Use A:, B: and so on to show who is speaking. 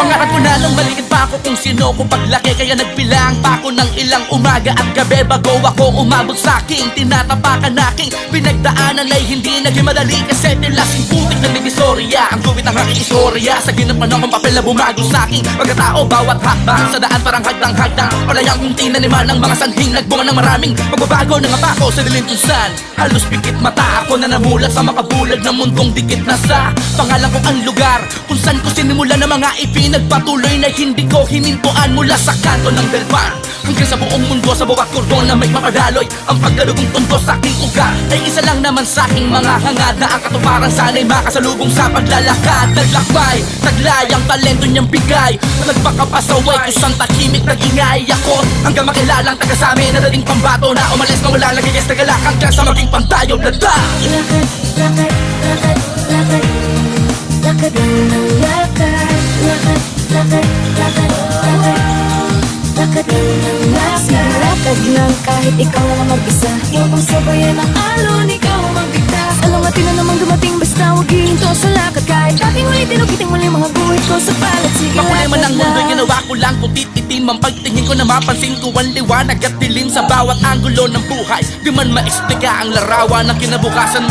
A: Pangarap ko na nung maligid pa ako kung sino ko paglaki. Kaya nagbilang pa ako ng ilang umaga at gabi bago ako umabot sa aking tinatapakan aking pinagdaanan ay hindi naging madali. Kasi tilasing putik na divisorya ang guwit ng aking istorya. Sa ginapan akong papel na bumago sa aking pagkatao. Bawat hakbang sa daan parang hagdang-hagdang. Palayang kong tinaniman ng mga sanhing nagbunga ng maraming pagbabago. Nangapa ko sa dilim kung saan halos pikit mata ako na namulat sa makabulag ng mundong dikit na sa pangalan ko ang lugar kung saan ko sinimulan ng mga ipinagpatuloy na hindi ko hinintuan mula sa kanto ng Belpan hanggang sa buong mundo. Sa bawat kordon na may mapadaloy ang paggalugong tundo sa aking ugat ay isa lang naman sa aking mga hangad na ang katuparan sana'y makasalubong sa paglalakad. Naglakbay, taglay ang talento niyang bigay na nagpakapasaway kung saan tahimik nag-ingay ako hanggang makilalang taga sa amin na dating pambato na umalis na wala nagigas na galak hanggang sa maging pantayo blada.
B: Lakad, lakad, lakad, lakad, lakad lang ng lakad. Lakad, lakad, lakad, lakad, lakad lang ng lakad. Lakad lang kahit ikaw ang mag-isa. Huwag mong sabayan ang alon, ikaw ang magbigtas. Alungatin na namang dumating basta huwag hihinto sa lakad. Kahit aking ulitin, ugitin muli mga guhit ko sa palat. Sige,
A: Makulay man ang
B: lakad
A: mundo,
B: lang.
A: ginawa ko lang kung tititim ang pagtingin ko na mapansin ko ang liwanag at dilim sa bawat anggulo ng buhay. Di man maexplika ang larawan ng kinabukasan.